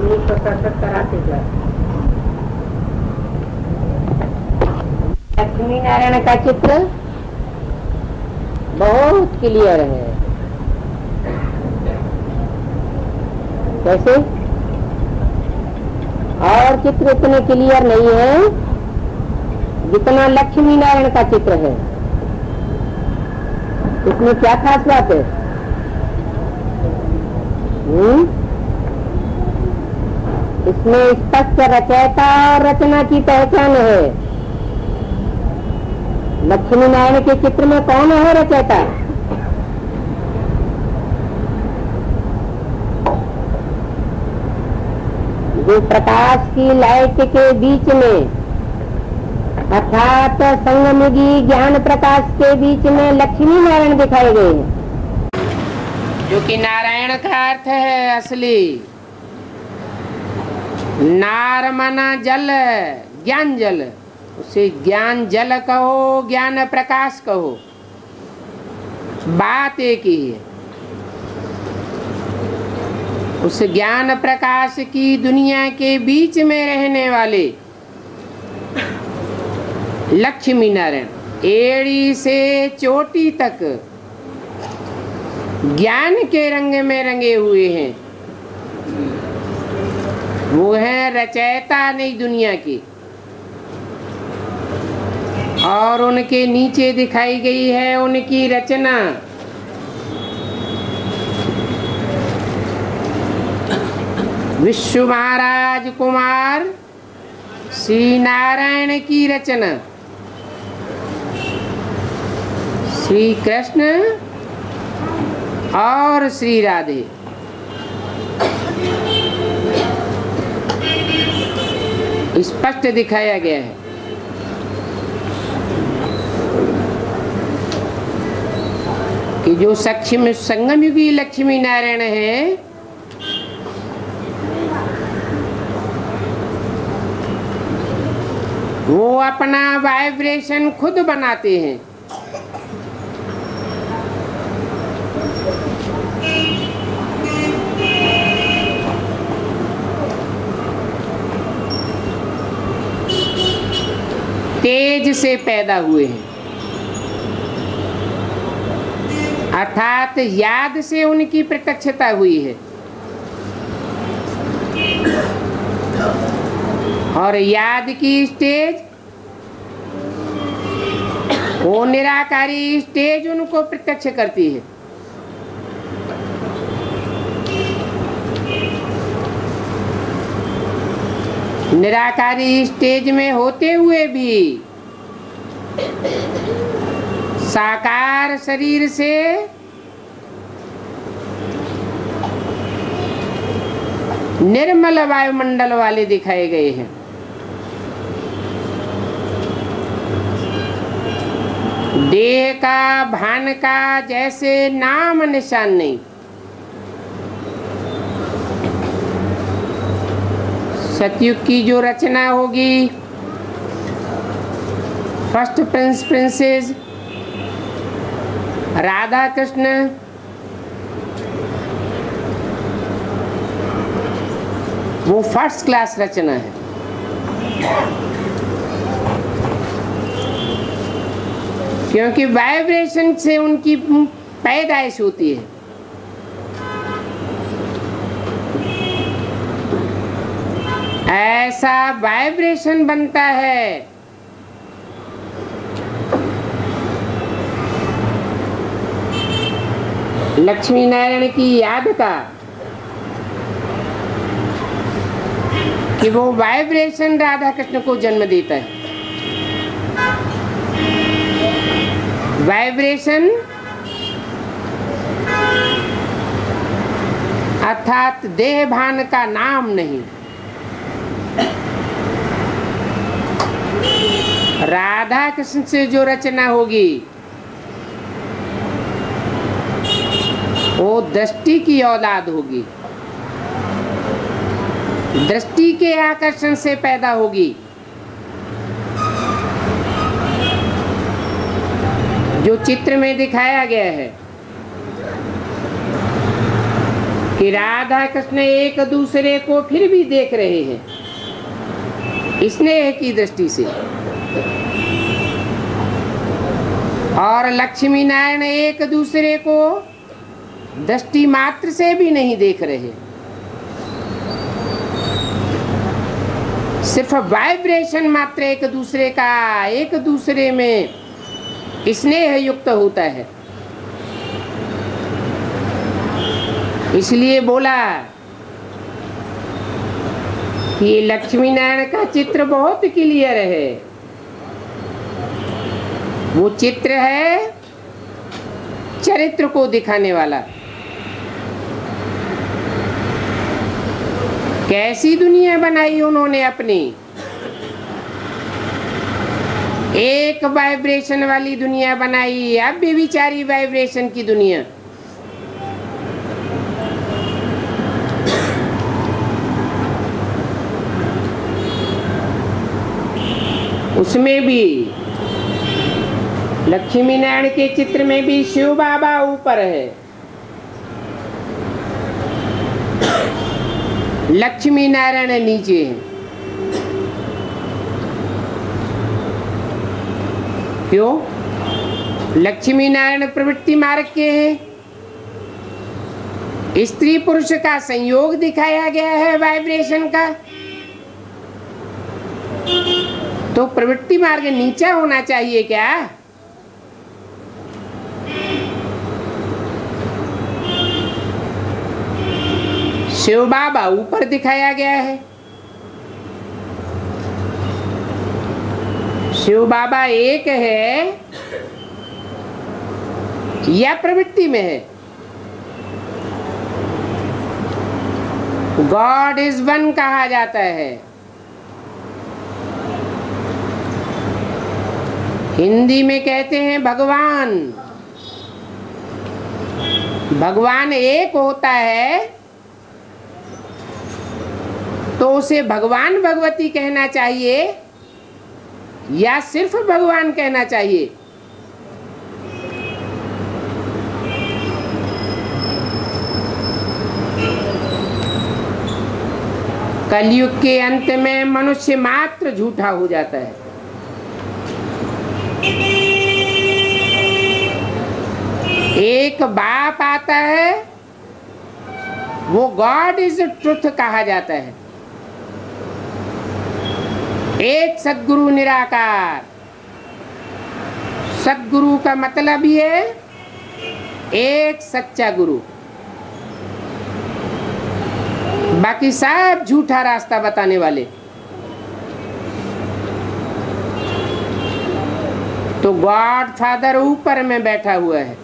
1967 कराते थे। लक्ष्मी नारायण का चित्र बहुत क्लियर है। कैसे? और चित्र इतने क्लियर नहीं है जितना लक्ष्मी नारायण का चित्र है। इसमें क्या खास बात है? इसमें स्पष्ट रचयिता और रचना की पहचान है। लक्ष्मी नारायण के चित्र में कौन है रचयिता? जो प्रकाश की लाइट के बीच में अर्थात संगमयुगी ज्ञान प्रकाश के बीच में लक्ष्मी नारायण दिखाए गए हैं, जो कि नारायण का अर्थ है असली। नार माना जल, ज्ञान जल, उसे ज्ञान जल कहो, ज्ञान प्रकाश कहो, बात एक ही है। उस ज्ञान प्रकाश की दुनिया के बीच में रहने वाले लक्ष्मी नारायण एड़ी से चोटी तक ज्ञान के रंग में रंगे हुए हैं। वो है रचयिता नई दुनिया की, और उनके नीचे दिखाई गई है उनकी रचना। विश्व महाराज कुमार श्री नारायण की रचना, श्री कृष्ण और श्री राधे। स्पष्ट दिखाया गया है कि जो सक्षम संगमयुगी लक्ष्मी नारायण है, वो अपना वाइब्रेशन खुद बनाते हैं। तेज से पैदा हुए हैं, अर्थात याद से उनकी प्रत्यक्षता हुई है। और याद की स्टेज, वो निराकारी स्टेज उनको प्रत्यक्ष करती है। निराकारी स्टेज में होते हुए भी साकार शरीर से निर्मल वायुमंडल वाले दिखाए गए हैं। देह का भान का जैसे नाम निशान नहीं। सतयुग की जो रचना होगी, फर्स्ट प्रिंसेस राधा कृष्ण, वो फर्स्ट क्लास रचना है। क्योंकि वाइब्रेशन से उनकी पैदाइश होती है। ऐसा वाइब्रेशन बनता है लक्ष्मी नारायण की याद का, कि वो वाइब्रेशन राधा कृष्ण को जन्म देता है। वाइब्रेशन अर्थात देह भान का नाम नहीं। राधा कृष्ण से जो रचना होगी वो दृष्टि की औलाद होगी, दृष्टि के आकर्षण से पैदा होगी। जो चित्र में दिखाया गया है कि कि राधा कृष्ण एक दूसरे को फिर भी देख रहे हैं स्नेह की दृष्टि से, और लक्ष्मी नारायण एक दूसरे को दृष्टि मात्र से भी नहीं देख रहे, सिर्फ वाइब्रेशन मात्र एक दूसरे का एक दूसरे में स्नेह युक्त होता है। इसलिए बोला कि लक्ष्मी नारायण का चित्र बहुत क्लियर है। वो चित्र है चरित्र को दिखाने वाला। कैसी दुनिया बनाई उन्होंने अपनी, एक वाइब्रेशन वाली दुनिया बनाई, अब बेविचारी वाइब्रेशन की दुनिया। उसमें भी लक्ष्मी नारायण के चित्र में भी शिव बाबा ऊपर है, लक्ष्मी नारायण नीचे है। क्यों? लक्ष्मी नारायण प्रवृत्ति मार्ग के हैं, स्त्री पुरुष का संयोग दिखाया गया है वाइब्रेशन का, तो प्रवृत्ति मार्ग नीचा होना चाहिए क्या? शिव बाबा ऊपर दिखाया गया है। शिव बाबा एक है या प्रवृत्ति में है? गॉड इज वन कहा जाता है। हिंदी में कहते हैं भगवान। भगवान एक होता है तो उसे भगवान भगवती कहना चाहिए या सिर्फ भगवान कहना चाहिए? कलयुग के अंत में मनुष्य मात्र झूठा हो जाता है। एक बाप आता है, वो गॉड इज ट्रुथ कहा जाता है। एक सद्गुरु निराकार। सद्गुरु का मतलब ही है एक सच्चा गुरु, बाकी सब झूठा रास्ता बताने वाले। तो गॉड फादर ऊपर में बैठा हुआ है,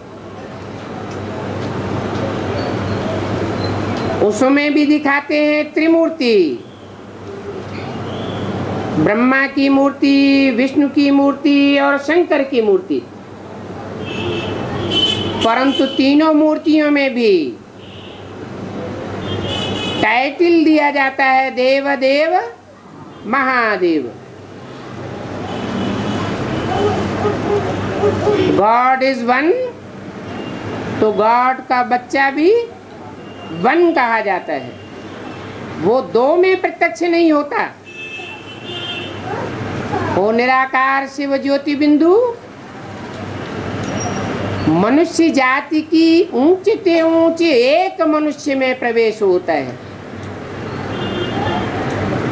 उसमें भी दिखाते हैं त्रिमूर्ति। ब्रह्मा की मूर्ति, विष्णु की मूर्ति और शंकर की मूर्ति। परंतु तीनों मूर्तियों में भी टाइटल दिया जाता है देव देव महादेव। गॉड इज वन, तो गॉड का बच्चा भी वन कहा जाता है। वो दो में प्रत्यक्ष नहीं होता। वो निराकार शिव ज्योति बिंदु मनुष्य जाति की ऊंचे से ऊंचे एक मनुष्य में प्रवेश होता है।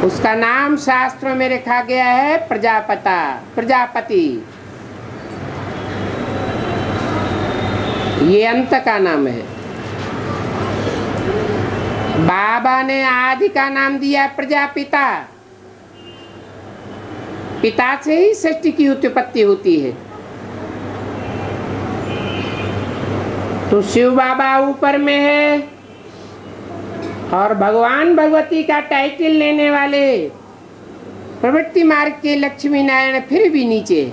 उसका नाम शास्त्रों में रखा गया है प्रजापति। ये अंत का नाम है। बाबा ने आदि का नाम दिया प्रजापिता। पिता से ही सृष्टि की उत्पत्ति होती है। तो शिव बाबा ऊपर में है और भगवान भगवती का टाइटल लेने वाले प्रवृत्ति मार्ग के लक्ष्मी नारायण फिर भी नीचे है।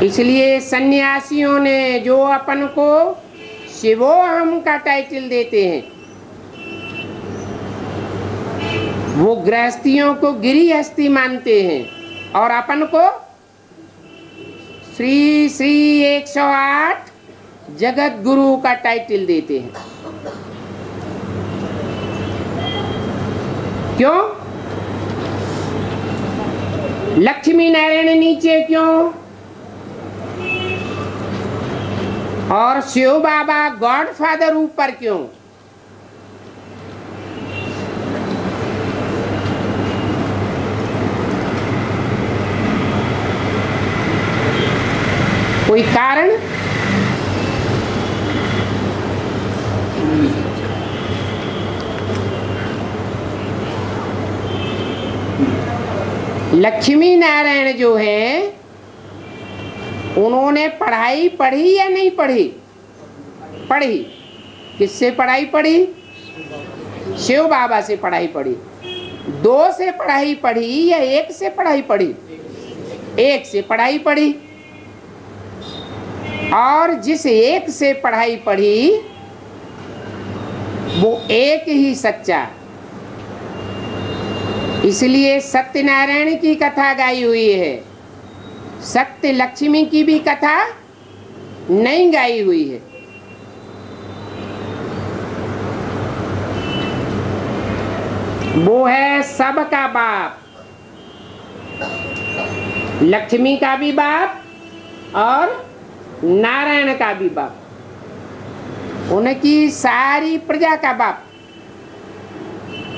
इसलिए सन्यासियों ने जो अपन को शिवोहम का टाइटल देते हैं, वो गृहस्थियों को गिरिहस्थी मानते हैं और अपन को श्री श्री 108 जगत गुरु का टाइटल देते हैं। क्यों? लक्ष्मी नारायण नीचे क्यों? और शिव बाबा गॉड फादर ऊपर क्यों? कोई कारण? लक्ष्मी नारायण जो है उन्होंने पढ़ाई पढ़ी या नहीं पढ़ी? पढ़ी। किससे पढ़ाई पढ़ी? शिव बाबा से पढ़ाई पढ़ी। 2 से पढ़ाई पढ़ी या 1 से पढ़ाई पढ़ी? 1 से पढ़ाई पढ़ी। और जिस 1 से पढ़ाई पढ़ी वो एक ही सच्चा, इसलिए सत्यनारायण की कथा गाई हुई है, सत्य लक्ष्मी की भी कथा नहीं गाई हुई है। वो है सबका बाप, लक्ष्मी का भी बाप और नारायण का भी बाप, उनकी सारी प्रजा का बाप।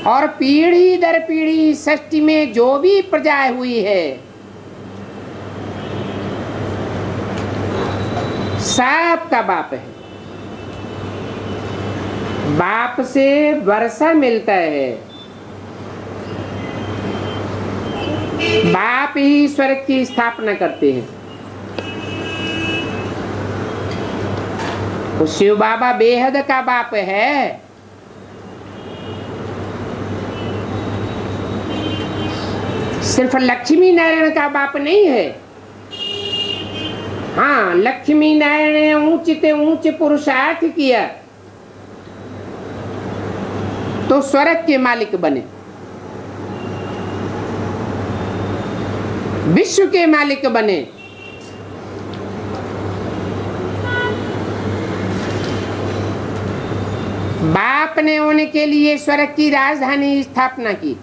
और पीढ़ी दर पीढ़ी सृष्टि में जो भी प्रजा हुई है सबका बाप है। बाप से वर्षा मिलता है, बाप ही स्वर्ग की स्थापना करते हैं। तो शिव बाबा बेहद का बाप है। सिर्फ लक्ष्मी नारायण का बाप नहीं है। हाँ, लक्ष्मी नारायण ने ऊंचे से ऊंचे पुरुषार्थ किया तो स्वर्ग के मालिक बने, विश्व के मालिक बने। बाप ने उनके लिए स्वर्ग की राजधानी स्थापना की,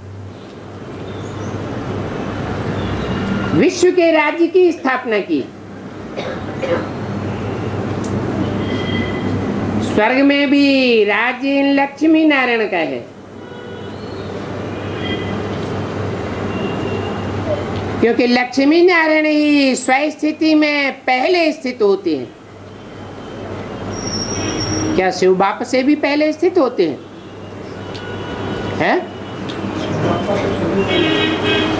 विश्व के राज्य की स्थापना की। स्वर्ग में भी राज्य लक्ष्मी नारायण का है, क्योंकि लक्ष्मी नारायण ही स्वस्थिति में पहले स्थित होते हैं। क्या शिव बाप से भी पहले स्थित होते हैं?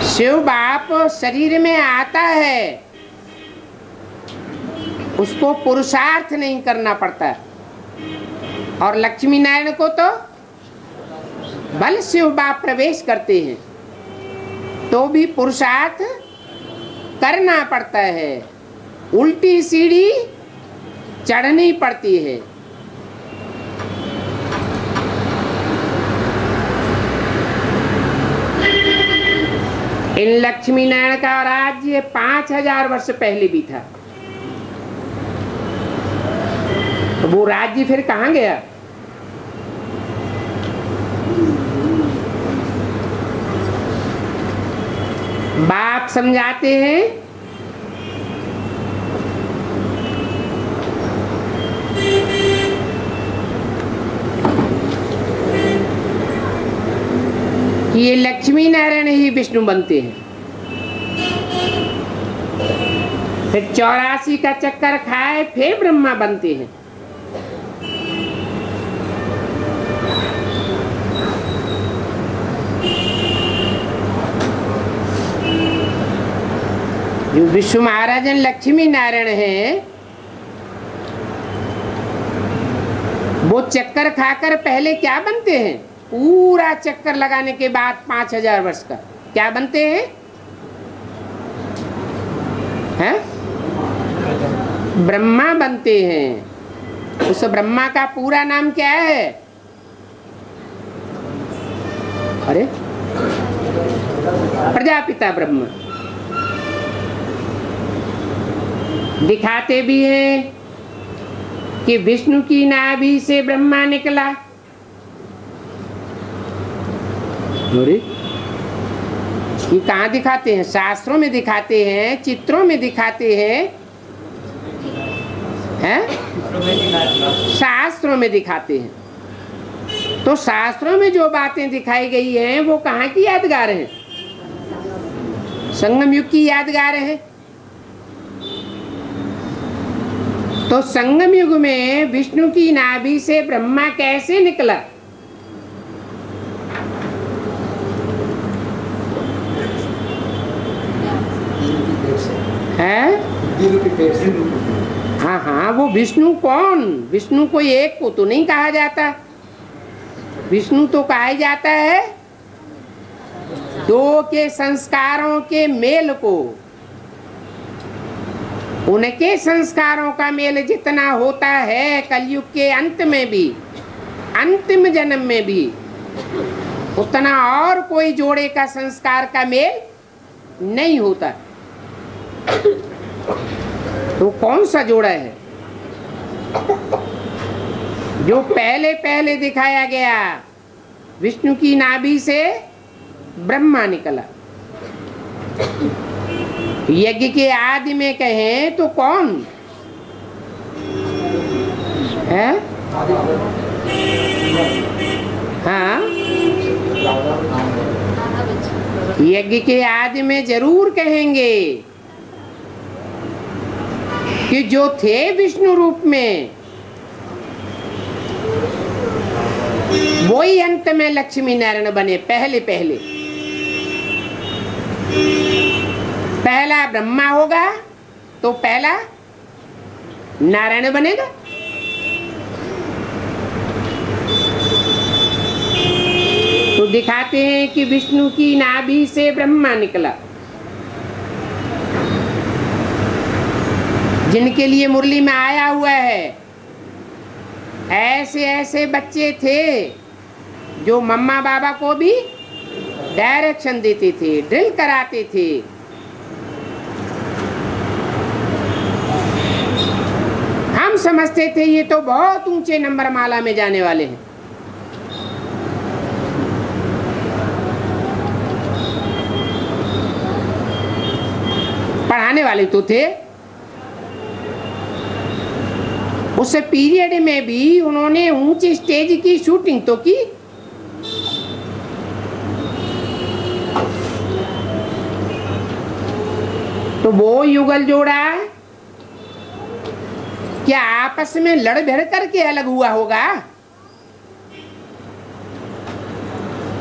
शिव बाप शरीर में आता है, उसको पुरुषार्थ नहीं करना पड़ता। और लक्ष्मी नारायण को तो बल शिव बाप प्रवेश करते हैं तो भी पुरुषार्थ करना पड़ता है, उल्टी सीढ़ी चढ़नी पड़ती है। इन लक्ष्मी नारायण का राज्य 5000 वर्ष पहले भी था। तो वो राज्य फिर कहाँ गया? बाप समझाते हैं कि ये लक्ष्मी नारायण ही विष्णु बनते हैं। फिर 84 का चक्कर खाए फिर ब्रह्मा बनते हैं। जो विश्व महाराजन लक्ष्मी नारायण हैं, वो चक्कर खाकर पहले क्या बनते हैं? पूरा चक्कर लगाने के बाद 5000 वर्ष का क्या बनते हैं? ब्रह्मा बनते हैं। उस ब्रह्मा का पूरा नाम क्या है? अरे, प्रजापिता ब्रह्मा। दिखाते भी हैं कि विष्णु की नाभि से ब्रह्मा निकला। ये कहाँ दिखाते हैं? शास्त्रों में दिखाते हैं, चित्रों में दिखाते हैं, शास्त्रों में दिखाते हैं। तो शास्त्रों में जो बातें दिखाई गई हैं वो कहाँ की यादगार हैं? संगम युग की यादगार है। तो संगम युग में विष्णु की नाभि से ब्रह्मा कैसे निकला? है? हाँ हाँ, वो विष्णु कौन? विष्णु कोई एक को तो नहीं कहा जाता। विष्णु तो कहा जाता है दो के संस्कारों के मेल को। उनके संस्कारों का मेल जितना होता है कलयुग के अंत में भी, अंतिम जन्म में भी, उतना और कोई जोड़े का संस्कार का मेल नहीं होता। तो कौन सा जोड़ा है? जो पहले पहले दिखाया गया, विष्णु की नाभि से ब्रह्मा निकला। यज्ञ के आदि में कहें तो कौन है? हाँ, यज्ञ के आदि में जरूर कहेंगे कि जो थे विष्णु रूप में वो ही अंत में लक्ष्मी नारायण बने। पहले पहले पहला ब्रह्मा होगा तो पहला नारायण बनेगा। तो दिखाते हैं कि विष्णु की नाभि से ब्रह्मा निकला। जिनके लिए मुरली में आया हुआ है, ऐसे ऐसे बच्चे थे जो मम्मा बाबा को भी डायरेक्शन देते थे, ड्रिल कराते थे। हम समझते थे ये तो बहुत ऊंचे नंबर माला में जाने वाले हैं। पढ़ाने वाले तो थे। उस पीरियड में भी उन्होंने ऊंची स्टेज की शूटिंग तो की। तो वो युगल जोड़ा क्या आपस में लड़ भिड़ करके अलग हुआ होगा?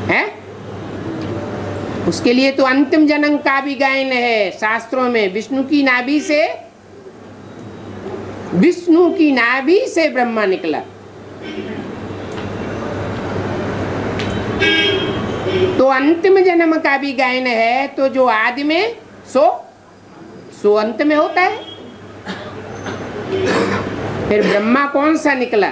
है? उसके लिए तो अंतिम जन्म का भी गायन है शास्त्रों में। विष्णु की नाभि से ब्रह्मा निकला। तो अंतिम जन्म का भी गायन है। तो जो आदि में सो अंत में होता है। फिर ब्रह्मा कौन सा निकला?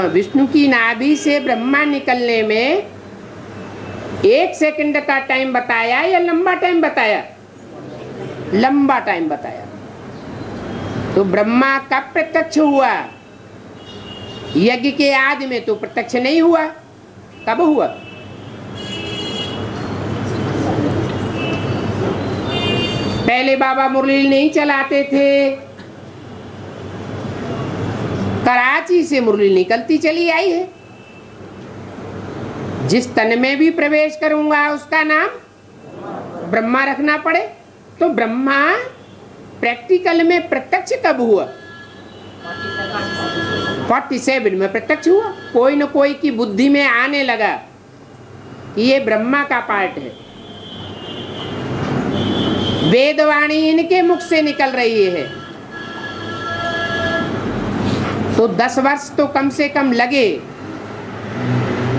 विष्णु की नाभि से ब्रह्मा निकलने में 1 सेकंड का टाइम बताया या लंबा टाइम बताया? लंबा टाइम बताया। तो ब्रह्मा कब प्रत्यक्ष हुआ? यज्ञ के आदि में तो प्रत्यक्ष नहीं हुआ। कब हुआ? पहले बाबा मुरली नहीं चलाते थे। कराची से मुरली निकलती चली आई है। जिस तन में भी प्रवेश करूंगा उसका नाम ब्रह्मा रखना पड़े। तो ब्रह्मा प्रैक्टिकल में प्रत्यक्ष कब हुआ? 47 में प्रत्यक्ष हुआ। कोई न कोई की बुद्धि में आने लगा कि ये ब्रह्मा का पार्ट है। वेदवाणी इनके मुख से निकल रही है। तो 10 वर्ष तो कम से कम लगे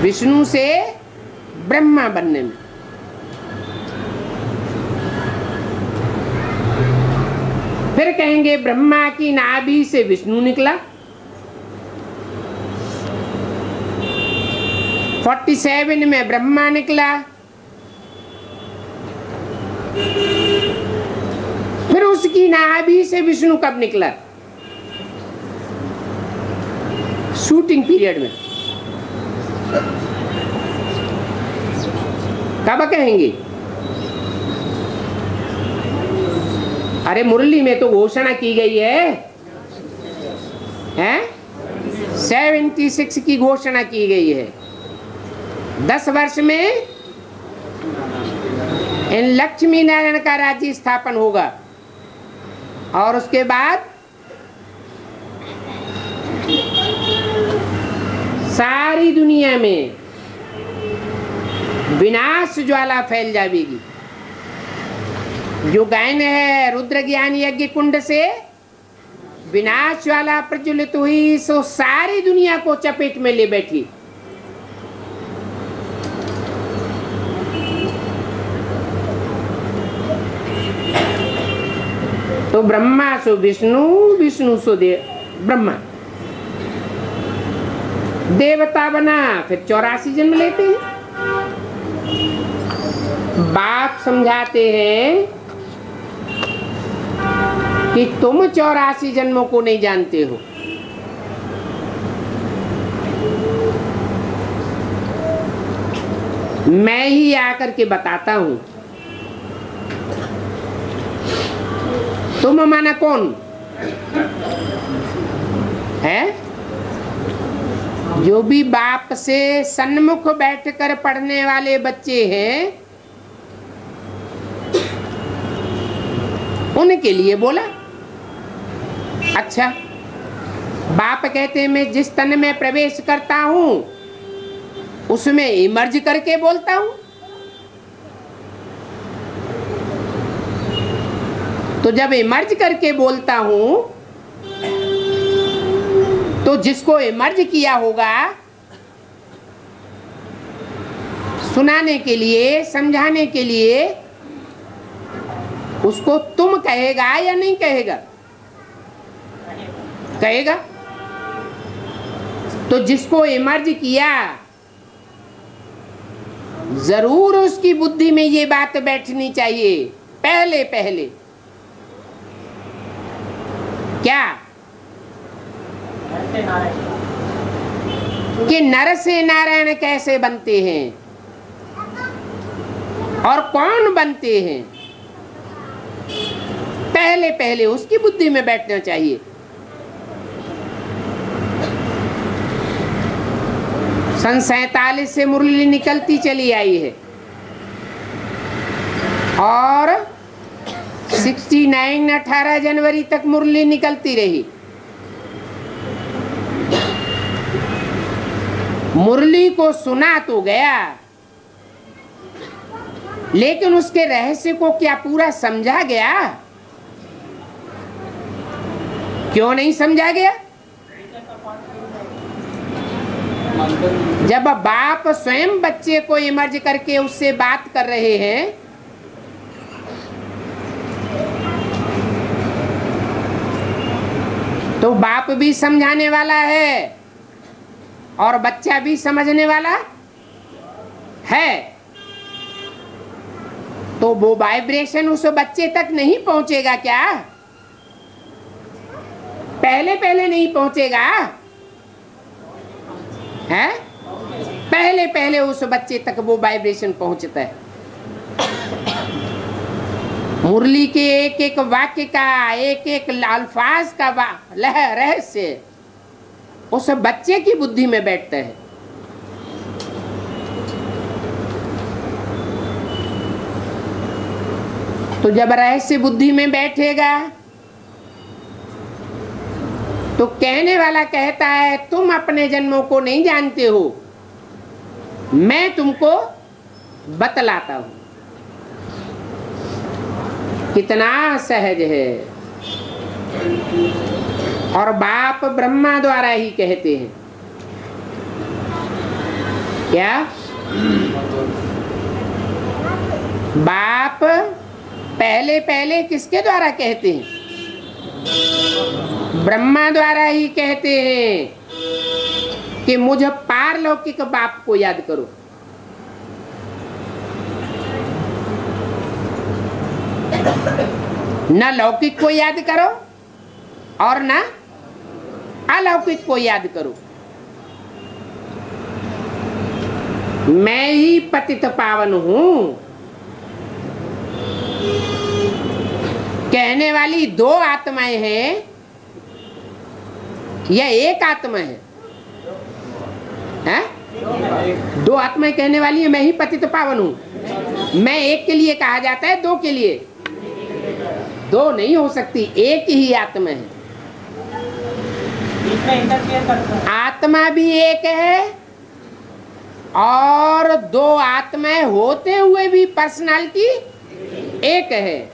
विष्णु से ब्रह्मा बनने में। फिर कहेंगे ब्रह्मा की नाभि से विष्णु निकला। 47 में ब्रह्मा निकला। फिर उस उसकी नाभि से विष्णु कब निकला? शूटिंग पीरियड में। कब कहेंगे? अरे मुरली में तो घोषणा की गई है 76 की घोषणा की गई है। 10 वर्ष में इन लक्ष्मी नारायण का राज्य स्थापन होगा और उसके बाद सारी दुनिया में विनाश ज्वाला फैल जाएगी। जो गायन है रुद्र ज्ञान यज्ञ कुंड से विनाश ज्वाला प्रज्वलित हुई, सो सारी दुनिया को चपेट में ले बैठी। तो ब्रह्मा सो विष्णु, विष्णु सो देव ब्रह्मा देवता बना, फिर 84 जन्म लेते हैं। बाप समझाते हैं कि तुम 84 जन्मों को नहीं जानते हो। मैं ही आकर के बताता हूं। तुम माना कौन है? जो भी बाप से सन्मुख बैठकर पढ़ने वाले बच्चे हैं उनके लिए बोला। अच्छा, बाप कहते हैं मैं जिस तन में प्रवेश करता हूं उसमें इमर्ज करके बोलता हूं। तो जब इमर्ज करके बोलता हूं तो जिसको इमर्ज किया होगा सुनाने के लिए, समझाने के लिए, उसको तुम कहेगा या नहीं कहेगा? कहेगा। तो जिसको इमर्ज किया जरूर उसकी बुद्धि में ये बात बैठनी चाहिए पहले पहले। क्या? कि नर से नारायण कैसे बनते हैं और कौन बनते हैं, पहले पहले उसकी बुद्धि में बैठना चाहिए। सन 47 से मुरली निकलती चली आई है और 69 18 जनवरी तक मुरली निकलती रही। मुरली को सुना तो गया, लेकिन उसके रहस्य को क्या पूरा समझा गया? क्यों नहीं समझा गया? जब बाप स्वयं बच्चे को इमर्ज करके उससे बात कर रहे हैं तो बाप भी समझाने वाला है और बच्चा भी समझने वाला है। तो वो वाइब्रेशन उस बच्चे तक नहीं पहुंचेगा क्या? पहले पहले नहीं पहुंचेगा है? पहले पहले उस बच्चे तक वो वाइब्रेशन पहुंचता है। मुरली के एक एक वाक्य का, एक एक अल्फाज का रहस्य उस बच्चे की बुद्धि में बैठता है। तो जब रहस्य बुद्धि में बैठेगा तो कहने वाला कहता है तुम अपने जन्मों को नहीं जानते हो, मैं तुमको बतलाता हूं। कितना सहज है। और बाप ब्रह्मा द्वारा ही कहते हैं। क्या? बाप पहले पहले किसके द्वारा कहते हैं? ब्रह्मा द्वारा ही कहते हैं कि मुझे पारलौकिक बाप को याद करो। न लौकिक को याद करो और न अलौकिक को याद करो। मैं ही पतित पावन हूं कहने वाली दो आत्माएं हैं या एक आत्मा है? दो आत्माएं कहने वाली है मैं ही पतित पावन हूं। मैं एक के लिए कहा जाता है, दो के लिए? दो नहीं हो सकती, एक ही आत्मा है। आत्मा भी एक है और दो आत्माएं होते हुए भी पर्सनालिटी एक है।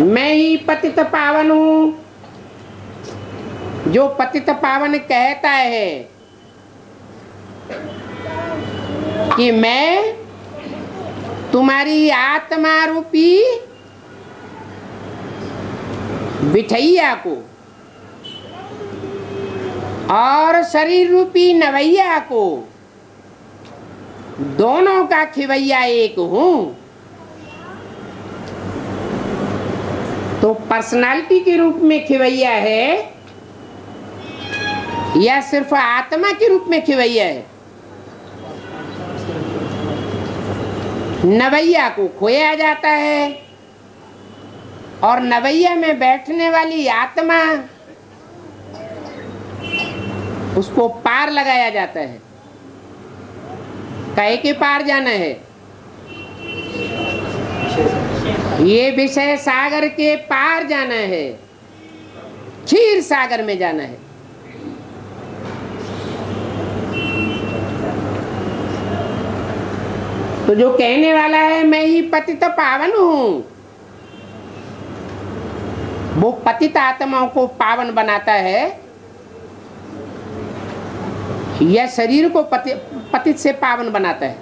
मैं ही पतित पावन हूं। जो पतित पावन कहता है कि मैं तुम्हारी आत्मा रूपी बिठैया को और शरीर रूपी नवैया को, दोनों का खिवैया एक हूं, तो पर्सनालिटी के रूप में खिवैया है या सिर्फ आत्मा के रूप में खिवैया है? नवैया को खोया जाता है और नवैया में बैठने वाली आत्मा उसको पार लगाया जाता है। कहे के पार जाना है? ये विषय सागर के पार जाना है, क्षीर सागर में जाना है। तो जो कहने वाला है मैं ही पतित पावन हूं, वो पतित आत्माओं को पावन बनाता है या शरीर को पतित से पावन बनाता है?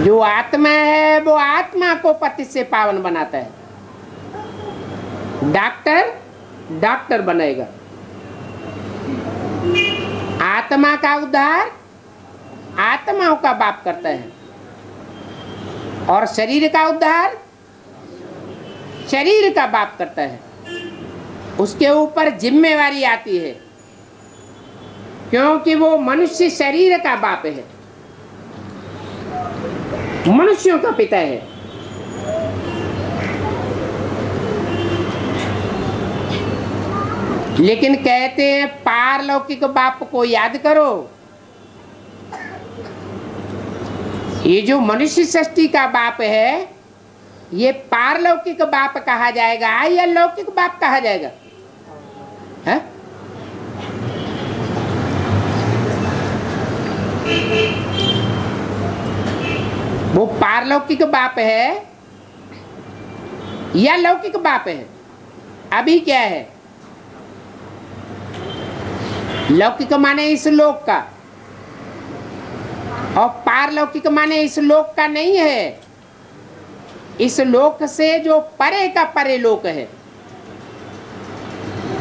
जो आत्मा है वो आत्मा को पतित से पावन बनाता है। डॉक्टर बनेगा। आत्मा का उद्धार आत्माओं का बाप करता है और शरीर का उद्धार शरीर का बाप करता है। उसके ऊपर जिम्मेवारी आती है क्योंकि वो मनुष्य शरीर का बाप है, मनुष्यों का पिता है। लेकिन कहते हैं पारलौकिक बाप को याद करो। ये जो मनुष्य सृष्टि का बाप है ये पारलौकिक बाप कहा जाएगा या लौकिक बाप कहा जाएगा? है? वो पारलौकिक बाप है या लौकिक बाप है? अभी क्या है? लौकिक माने इस लोक का और पारलौकिक माने इस लोक का नहीं है। इस लोक से जो परे का परे लोक है,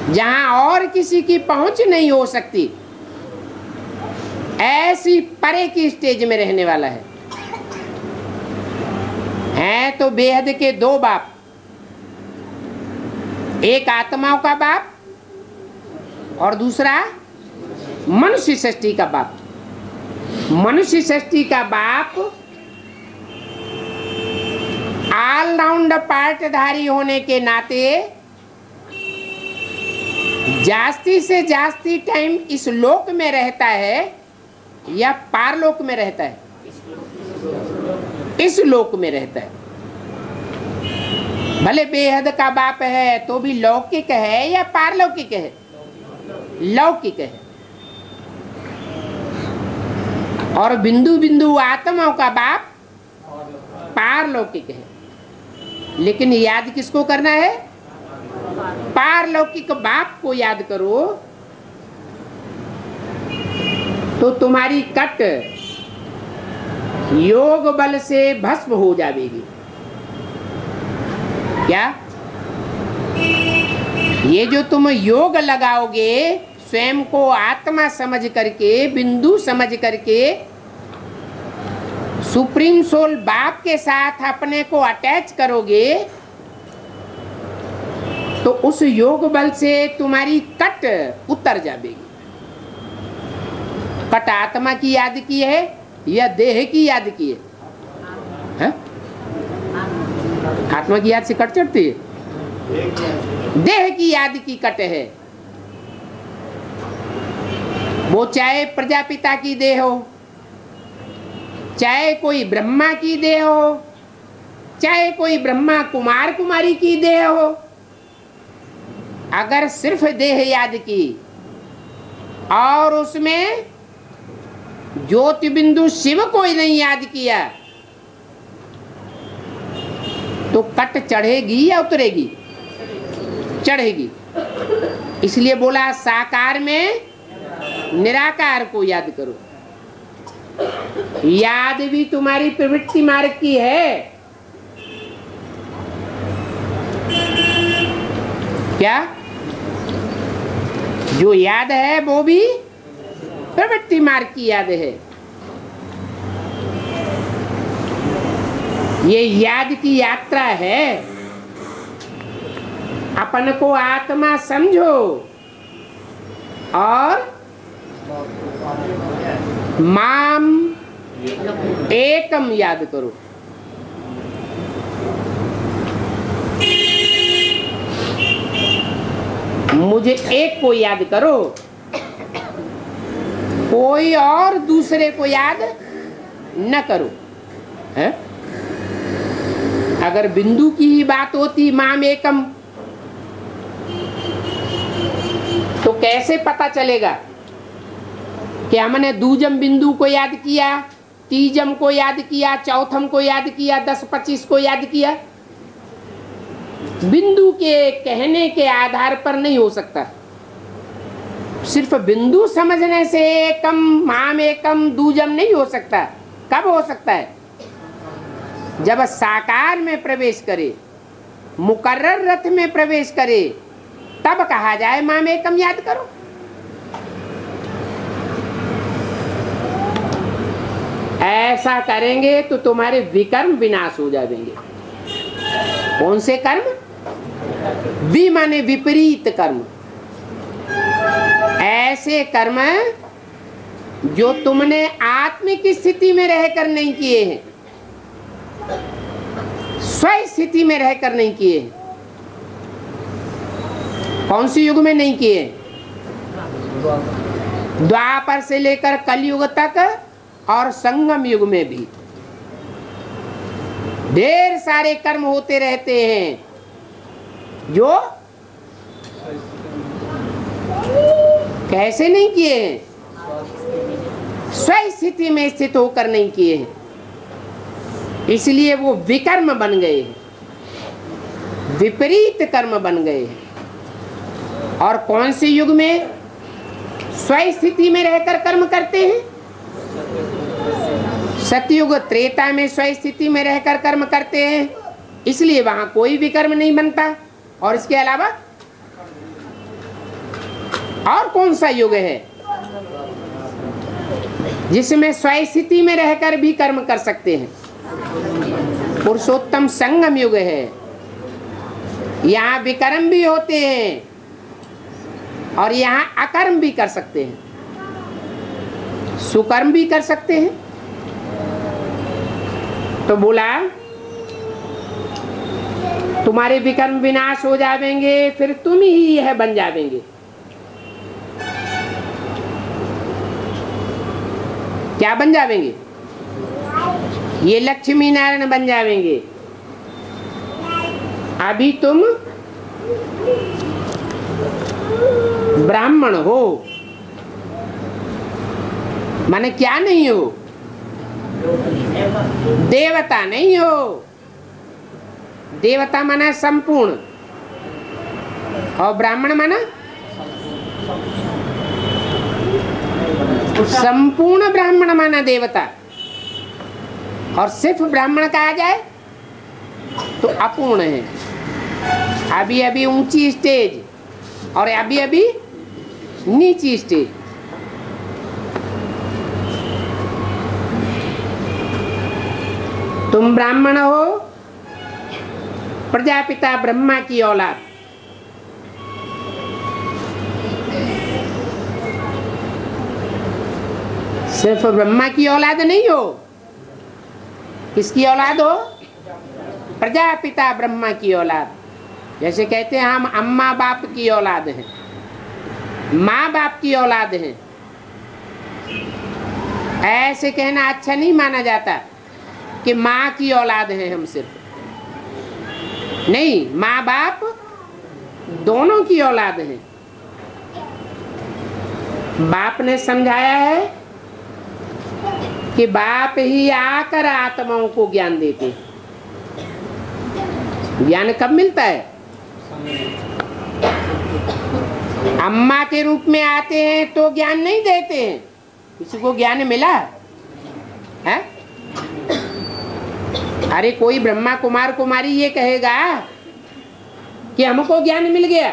जहां और किसी की पहुंच नहीं हो सकती, ऐसी परे की स्टेज में रहने वाला है। हैं तो बेहद के दो बाप, एक आत्माओं का बाप और दूसरा मनुष्य सृष्टि का बाप। मनुष्य सृष्टि का बाप ऑलराउंड पार्टधारी होने के नाते जास्ती से जास्ती टाइम इस लोक में रहता है या पारलोक में रहता है? इस लोक में रहता है। भले बेहद का बाप है तो भी लौकिक है या पारलौकिक है? लौकिक है। और बिंदु बिंदु आत्माओं का बाप पारलौकिक है। लेकिन याद किसको करना है? पारलौकिक बाप को याद करो तो तुम्हारी कट योग बल से भस्म हो जाएगी। क्या ये जो तुम योग लगाओगे स्वयं को आत्मा समझ करके, बिंदु समझ करके, सुप्रीम सोल बाप के साथ अपने को अटैच करोगे तो उस योग बल से तुम्हारी कट उतर जाएगी। कट आत्मा की याद की है या देह की याद की है? आत्मा की याद से कट चढ़ती है, देह की याद की कट है। वो चाहे प्रजापिता की देह हो, चाहे कोई ब्रह्मा की देह हो, चाहे कोई ब्रह्मा कुमार कुमारी की देह हो, अगर सिर्फ देह याद की और उसमें ज्योति बिंदु शिव को ही नहीं याद किया तो कट चढ़ेगी या उतरेगी? चढ़ेगी। इसलिए बोला साकार में निराकार को याद करो। याद भी तुम्हारी प्रवृत्ति मार्ग की है। क्या? जो याद है वो भी प्रवृत्ति मार्ग की याद है। ये याद की यात्रा है। अपन को आत्मा समझो और माम एकम याद करो। मुझे एक को याद करो, कोई और दूसरे को याद न करो। है? अगर बिंदु की ही बात होती माम एकम तो कैसे पता चलेगा कि हमने दूजम बिंदु को याद किया, तीजम को याद किया, चौथम को याद किया, 10-25 को याद किया? बिंदु के कहने के आधार पर नहीं हो सकता। सिर्फ बिंदु समझने से एकम माम एकम दूजम नहीं हो सकता। कब हो सकता है? जब साकार में प्रवेश करे, मुकर्रर रथ में प्रवेश करे, तब कहा जाए माम एकम याद करो। ऐसा करेंगे तो तुम्हारे विकर्म विनाश हो जाएंगे। कौन से कर्म? वि माने विपरीत कर्म। ऐसे कर्म जो तुमने आत्मिक स्थिति में रहकर नहीं किए हैं, स्व स्थिति में रहकर नहीं किए हैं। कौन सी युग में नहीं किए? द्वापर से लेकर कलयुग तक और संगम युग में भी ढेर सारे कर्म होते रहते हैं जो कैसे नहीं किए हैं? स्व स्थिति में स्थित होकर नहीं किए हैं। इसलिए वो विकर्म बन गए हैं, विपरीत कर्म बन गए हैं। और कौन से युग में स्व स्थिति में रहकर कर्म करते हैं? सतयुग त्रेता में स्व स्थिति में रहकर कर्म करते हैं, इसलिए वहां कोई भी कर्म नहीं बनता। और इसके अलावा और कौन सा युग है जिसमें स्व स्थिति में रहकर भी कर्म कर सकते हैं? पुरुषोत्तम संगम युग है। यहाँ विकर्म भी होते हैं और यहाँ अकर्म भी कर सकते हैं, सुकर्म भी कर सकते हैं। तो बोला तुम्हारे विकर्म विनाश हो जाएंगे, फिर तुम ही यह बन जाएंगे। क्या बन जाएंगे? ये लक्ष्मी नारायण बन जाएंगे। अभी तुम ब्राह्मण हो, माने क्या नहीं हो? देवता नहीं हो। देवता माना संपूर्ण और ब्राह्मण माना संपूर्ण। ब्राह्मण माना देवता। और सिर्फ ब्राह्मण कहा जाए तो अपूर्ण है। अभी अभी ऊंची स्टेज और अभी अभी नीची स्टेज। तुम ब्राह्मण हो, प्रजापिता ब्रह्मा की औलाद। सिर्फ ब्रह्मा की औलाद नहीं हो, किसकी औलाद हो? प्रजापिता ब्रह्मा की औलाद। जैसे कहते हैं हम अम्मा बाप की औलाद हैं, माँ बाप की औलाद हैं, ऐसे कहना अच्छा नहीं माना जाता कि माँ की औलाद हैं हम सिर्फ। नहीं, माँ बाप दोनों की औलाद हैं। बाप ने समझाया है कि बाप ही आकर आत्माओं को ज्ञान देते। ज्ञान कब मिलता है? अम्मा के रूप में आते हैं तो ज्ञान नहीं देते हैं। किसी को ज्ञान मिला है? अरे कोई ब्रह्मा कुमार कुमारी ये कहेगा कि हमको ज्ञान मिल गया,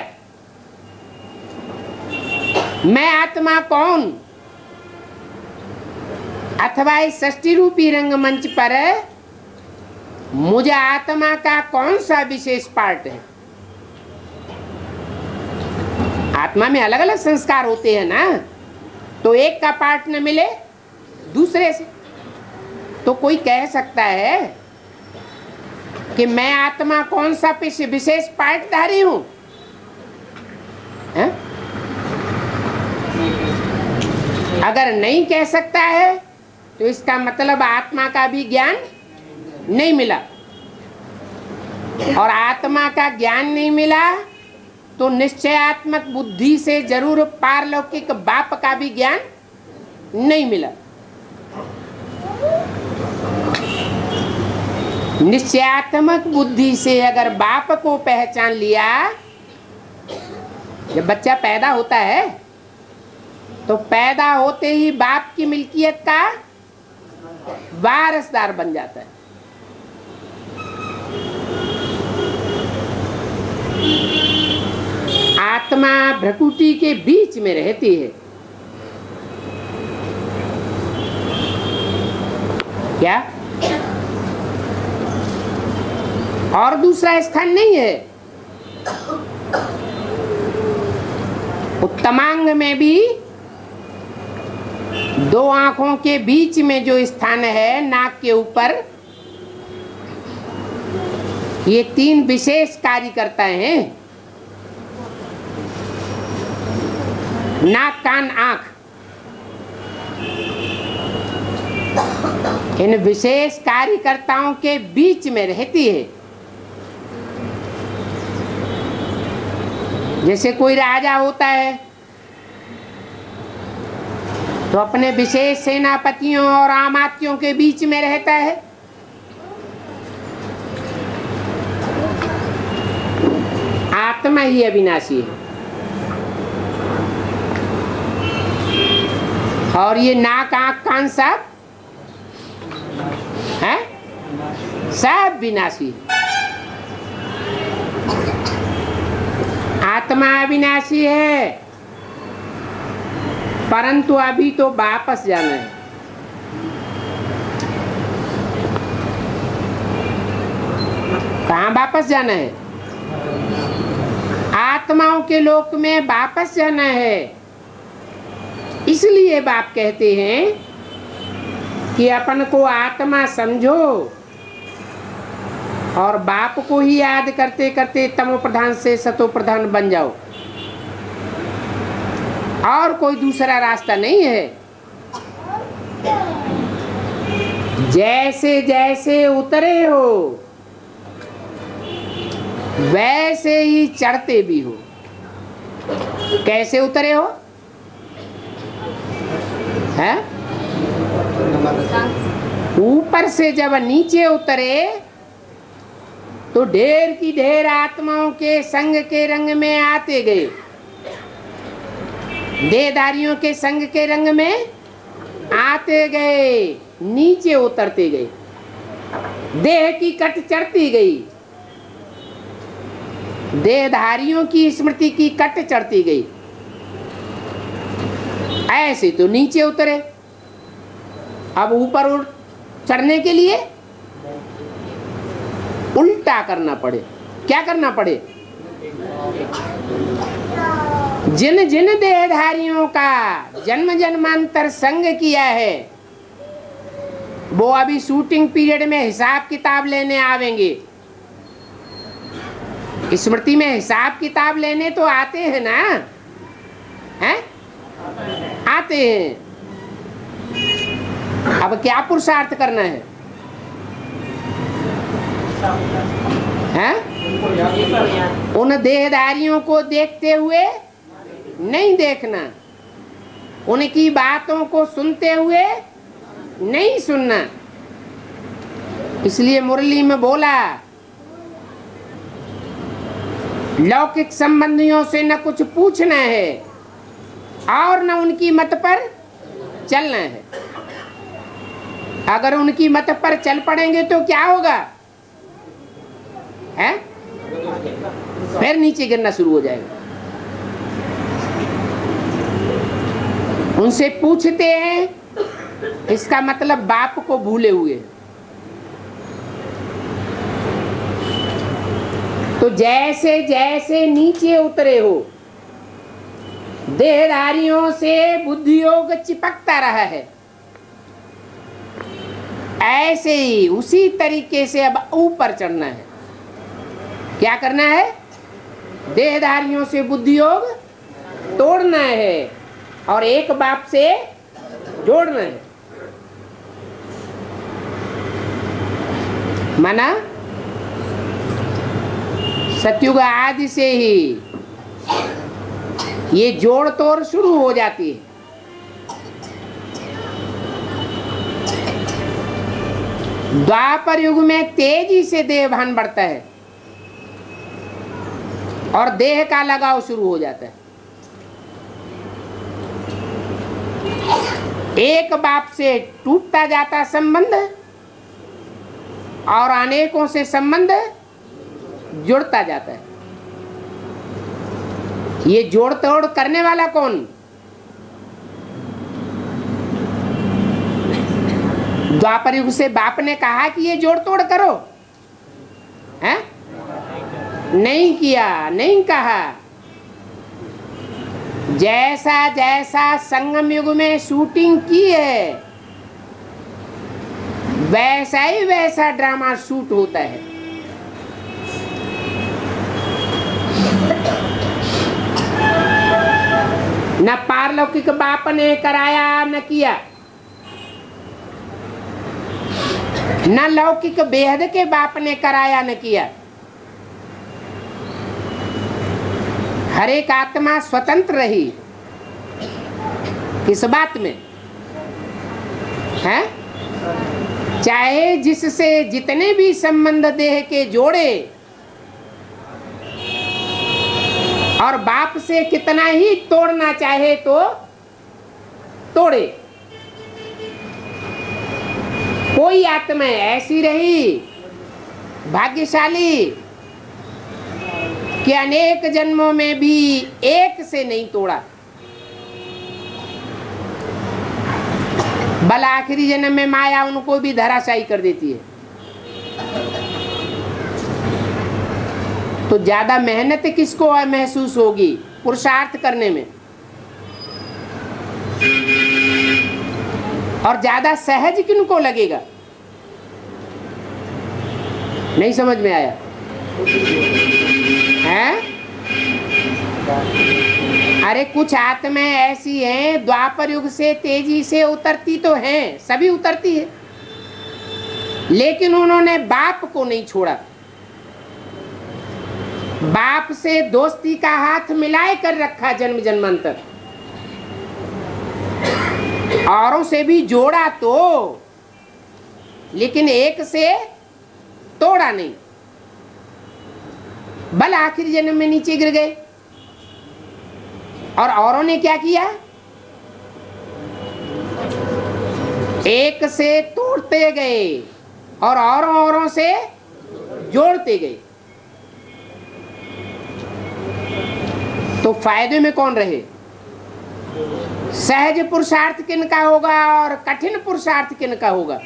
मैं आत्मा कौन? अथवा इस सृष्टि रूपी रंगमंच पर मुझे आत्मा का कौन सा विशेष पार्ट है? आत्मा में अलग अलग संस्कार होते हैं ना, तो एक का पार्ट न मिले दूसरे से। तो कोई कह सकता है कि मैं आत्मा कौन सा विशेष पार्टधारी हूं? अगर नहीं कह सकता है तो इसका मतलब आत्मा का भी ज्ञान नहीं मिला, और आत्मा का ज्ञान नहीं मिला तो निश्चयात्मक बुद्धि से जरूर पारलौकिक बाप का भी ज्ञान नहीं मिला। निश्चयात्मक बुद्धि से अगर बाप को पहचान लिया, जब बच्चा पैदा होता है तो पैदा होते ही बाप की मिल्कियत का वारसदार बन जाता है। आत्मा भ्रकुटी के बीच में रहती है। क्या? और दूसरा स्थान नहीं है। उत्तमांग में भी दो आंखों के बीच में जो स्थान है, नाक के ऊपर, ये तीन विशेष कार्य करता है। नाक, कान, आंख, इन विशेष कार्यकर्ताओं के बीच में रहती है। जैसे कोई राजा होता है तो अपने विशेष सेनापतियों और आमात्यों के बीच में रहता है। आत्मा ही अविनाशी है, और ये नाक, आंख, कान सब है, सब विनाशी है। आत्मा अविनाशी है, परंतु अभी तो वापस जाना है। कहाँ वापस जाना है? आत्माओं के लोक में वापस जाना है। इसलिए बाप कहते हैं कि अपन को आत्मा समझो और बाप को ही याद करते करते तमो प्रधान से सतो प्रधान बन जाओ। और कोई दूसरा रास्ता नहीं है। जैसे जैसे उतरे हो वैसे ही चढ़ते भी हो। कैसे उतरे हो? है ऊपर से जब नीचे उतरे तो ढेर की ढेर आत्माओं के संग के रंग में आते गए, देहधारियों के संग के रंग में आते गए, नीचे उतरते गए, देह की कट चढ़ती गई, देहधारियों की स्मृति की कट चढ़ती गई। ऐसे तो नीचे उतरे। अब ऊपर चढ़ने के लिए उल्टा करना पड़े। क्या करना पड़े? जिन जिन देहधारियों का जन्म जन्मांतर संग किया है वो अभी शूटिंग पीरियड में हिसाब किताब लेने आवेंगे। स्मृति में हिसाब किताब लेने तो आते हैं ना, हैं? आते हैं। अब क्या पुरुषार्थ करना है? हैं? उन देहधारियों को देखते हुए नहीं देखना, उनकी बातों को सुनते हुए नहीं सुनना। इसलिए मुरली में बोला, लौकिक संबंधियों से न कुछ पूछना है और न उनकी मत पर चलना है। अगर उनकी मत पर चल पड़ेंगे तो क्या होगा? है? फिर नीचे गिरना शुरू हो जाएगा। उनसे पूछते हैं, इसका मतलब बाप को भूले हुए। तो जैसे जैसे नीचे उतरे हो, देहधारियों से बुद्धि योग चिपकता रहा है, ऐसे ही उसी तरीके से अब ऊपर चढ़ना है। क्या करना है? देहधारियों से बुद्धि योग तोड़ना है और एक बाप से जोड़ना है। माना सतयुग आदि से ही ये जोड़ तोड़ शुरू हो जाती है। द्वापर युग में तेजी से देह भान बढ़ता है और देह का लगाव शुरू हो जाता है। एक बाप से टूटता जाता संबंध और अनेकों से संबंध जुड़ता जाता है। ये जोड़ तोड़ करने वाला कौन? द्वापर युग से बाप ने कहा कि ये जोड़ तोड़ करो, हैं? नहीं किया, नहीं कहा। जैसा जैसा संगम युग में शूटिंग की है वैसा ही वैसा ड्रामा शूट होता है। न पारलौकिक बाप ने कराया न किया, न लौकिक बेहद के बाप ने कराया न किया। हर एक आत्मा स्वतंत्र रही। किस बात में? है? चाहे जिससे जितने भी संबंध देह के जोड़े और बाप से कितना ही तोड़ना चाहे तो तोड़े। कोई आत्मा ऐसी रही भाग्यशाली कि अनेक जन्मों में भी एक से नहीं तोड़ा, बल आखिरी जन्म में माया उनको भी धराशायी कर देती है। तो ज्यादा मेहनत किसको महसूस होगी पुरुषार्थ करने में, और ज्यादा सहज किनको लगेगा? नहीं समझ में आया? हैं? अरे कुछ आत्माएं ऐसी हैं द्वापर युग से तेजी से उतरती तो हैं, सभी उतरती है, लेकिन उन्होंने बाप को नहीं छोड़ा। बाप से दोस्ती का हाथ मिलाए कर रखा जन्म जन्मांतर, औरों से भी जोड़ा तो, लेकिन एक से तोड़ा नहीं। बल आखिरी जन्म में नीचे गिर गए और औरों ने क्या किया? एक से तोड़ते गए और औरों से जोड़ते गए। तो फायदे में कौन रहे? सहज पुरुषार्थ किनका होगा और कठिन पुरुषार्थ किनका होगा?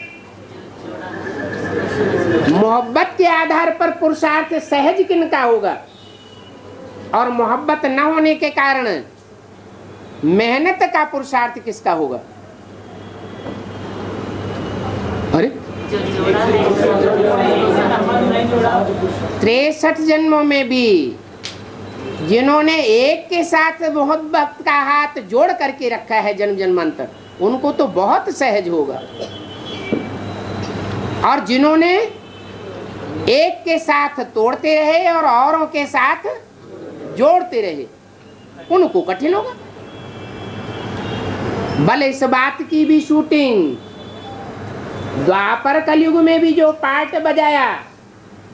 मोहब्बत के आधार पर पुरुषार्थ सहज किनका होगा, और मोहब्बत न होने के कारण मेहनत का पुरुषार्थ किसका होगा? अरे 63 जन्मों में भी जिन्होंने एक के साथ मोहब्बत का हाथ जोड़ करके रखा है जन्म जन्मांतर, उनको तो बहुत सहज होगा, और जिन्होंने एक के साथ तोड़ते रहे और औरों के साथ जोड़ते रहे, उनको कठिन होगा। भले इस बात की भी शूटिंग द्वापर कलयुग में भी जो पार्ट बजाया,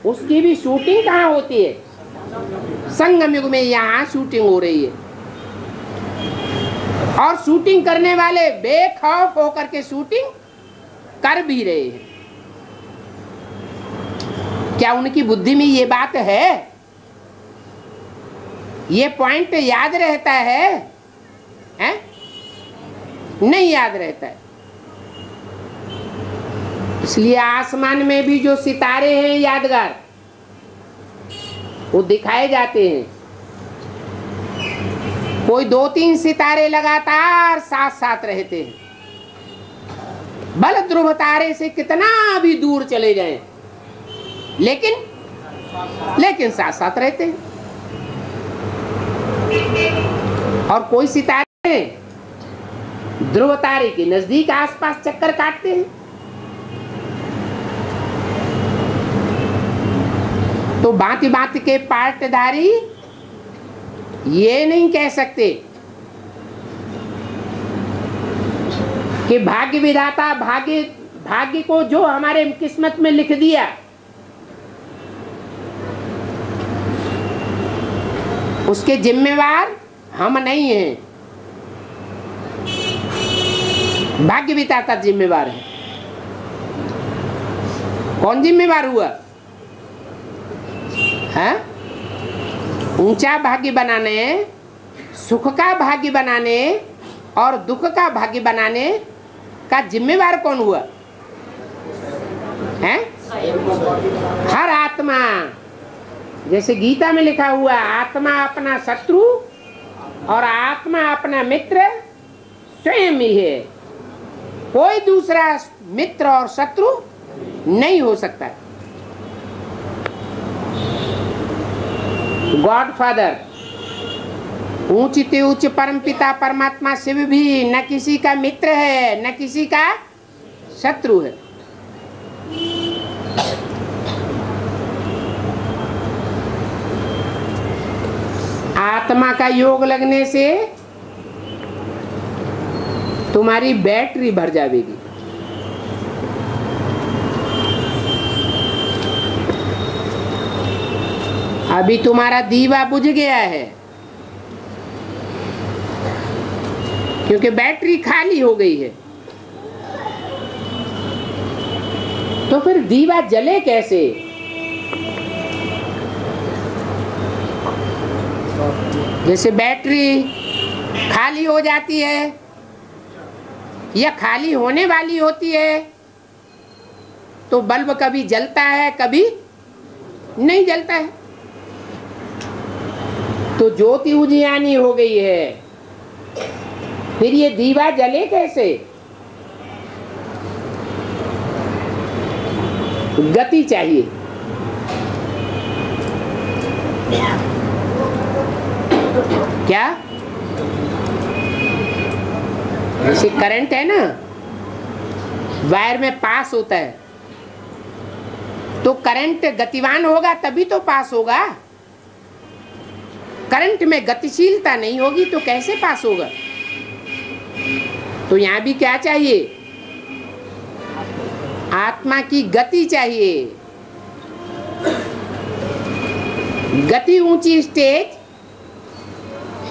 उसकी भी शूटिंग कहाँ होती है? संगम युग में यहाँ शूटिंग हो रही है, और शूटिंग करने वाले बेखौफ होकर के शूटिंग कर भी रहे हैं। क्या उनकी बुद्धि में ये बात है? ये पॉइंट याद रहता है? हैं? नहीं याद रहता है। इसलिए आसमान में भी जो सितारे हैं यादगार, वो दिखाए जाते हैं। कोई 2-3 सितारे लगातार साथ साथ रहते हैं, बल ध्रुव तारे से कितना भी दूर चले जाएं, लेकिन साथ साथ रहते हैं। और कोई सितारे ध्रुव तारे के नजदीक आसपास चक्कर काटते हैं। तो भांति भांति के पार्टधारी ये नहीं कह सकते कि भाग्य विधाता भाग्य को जो हमारे किस्मत में लिख दिया उसके जिम्मेवार हम नहीं हैं। भाग्य विधाता जिम्मेवार है। कौन जिम्मेवार हुआ? है ऊंचा भाग्य बनाने, सुख का भाग्य बनाने और दुख का भाग्य बनाने का जिम्मेवार कौन हुआ? है हर आत्मा। जैसे गीता में लिखा हुआ, आत्मा अपना शत्रु और आत्मा अपना मित्र स्वयं ही है। कोई दूसरा मित्र और शत्रु नहीं हो सकता। गॉड फादर, ऊंच ते ऊंच परम पिता परमात्मा शिव भी न किसी का मित्र है न किसी का शत्रु है। आत्मा का योग लगने से तुम्हारी बैटरी भर जाएगी। अभी तुम्हारा दीवा बुझ गया है क्योंकि बैटरी खाली हो गई है। तो फिर दीवा जले कैसे? जैसे बैटरी खाली हो जाती है या खाली होने वाली होती है तो बल्ब कभी जलता है कभी नहीं जलता है। तो ज्योति उजियानी हो गई है, फिर ये दीवा जले कैसे? गति चाहिए। क्या? जैसे करंट है ना, वायर में पास होता है तो करंट गतिवान होगा तभी तो पास होगा। करंट में गतिशीलता नहीं होगी तो कैसे पास होगा? तो यहां भी क्या चाहिए? आत्मा की गति चाहिए। गति ऊंची स्टेज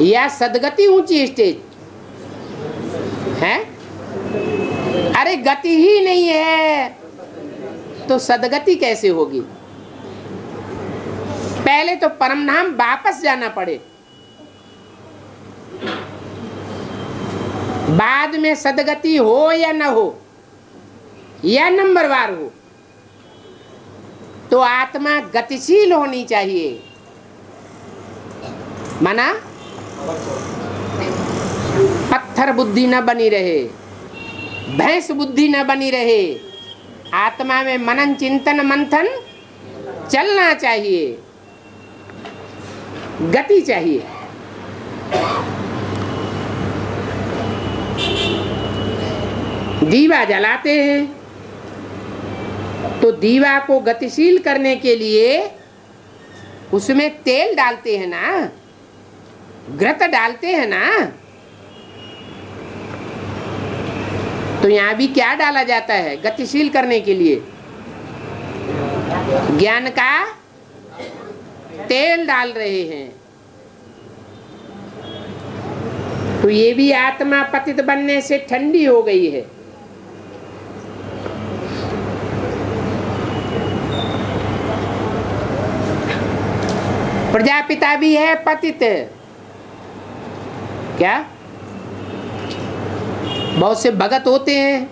या सदगति ऊंची स्टेज है? अरे गति ही नहीं है तो सदगति कैसे होगी? पहले तो परम धाम वापस जाना पड़े, बाद में सदगति हो या न हो या नंबरवार हो, तो आत्मा गतिशील होनी चाहिए, माना पत्थर बुद्धि न बनी रहे, भैंस बुद्धि न बनी रहे। आत्मा में मनन चिंतन मंथन चलना चाहिए, गति चाहिए। दीवा जलाते हैं तो दीवा को गतिशील करने के लिए उसमें तेल डालते हैं ना, घृत डालते हैं ना। तो यहां भी क्या डाला जाता है गतिशील करने के लिए? ज्ञान का तेल डाल रहे हैं। तो ये भी आत्मा पतित बनने से ठंडी हो गई है। प्रजापिता भी है पतित। क्या? बहुत से भगत होते हैं,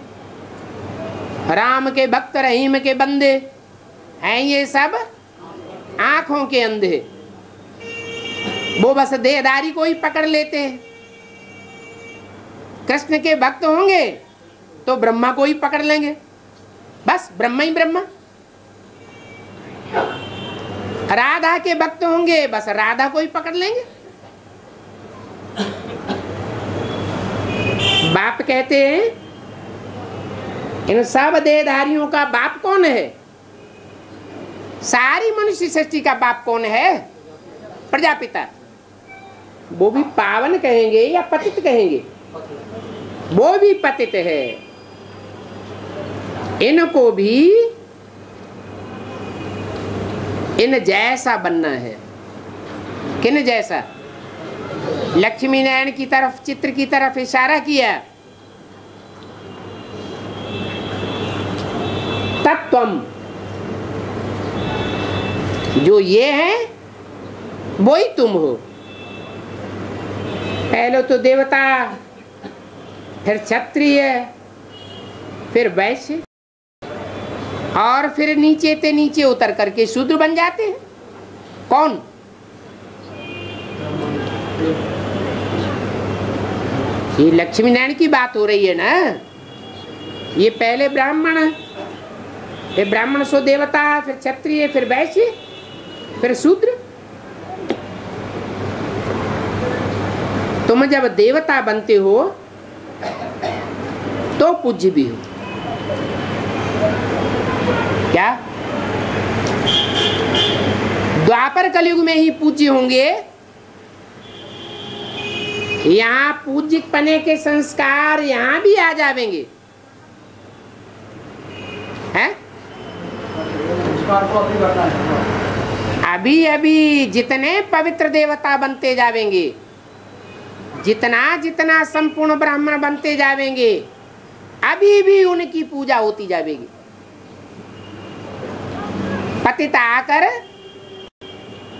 राम के भक्त रहीम के बंदे हैं, ये सब आंखों के अंधे। वो बस देहदारी को ही पकड़ लेते हैं। कृष्ण के भक्त होंगे तो ब्रह्मा को ही पकड़ लेंगे, बस ब्रह्मा ही ब्रह्मा। राधा के भक्त होंगे, बस राधा को ही पकड़ लेंगे। बाप कहते हैं इन सब देहधारियों का बाप कौन है? सारी मनुष्य सृष्टि का बाप कौन है? प्रजापिता। वो भी पावन कहेंगे या पतित कहेंगे? वो भी पतित है। इनको भी इन जैसा बनना है। किन जैसा? लक्ष्मी नारायण की तरफ, चित्र की तरफ इशारा किया। तत्वम, जो ये है वो ही तुम हो। पहले तो देवता, फिर क्षत्रिय, फिर वैश्य, और फिर नीचे ते नीचे उतर करके शूद्र बन जाते हैं। कौन? ये लक्ष्मी नारायण की बात हो रही है ना। ये पहले ब्राह्मण, फिर ब्राह्मण सो देवता, फिर क्षत्रिय, फिर वैश्य, फिर शूद्र। तुम जब देवता बनते हो तो पूज्य भी हो। क्या? द्वापर कलयुग में ही पूज्य होंगे। यहाँ पूज्य पने के संस्कार यहाँ भी आ जाएंगे, हैं? अभी अभी जितने पवित्र देवता बनते जाएंगे, जितना जितना संपूर्ण ब्राह्मण बनते जाएंगे, अभी भी उनकी पूजा होती जाएगी। पतित आकर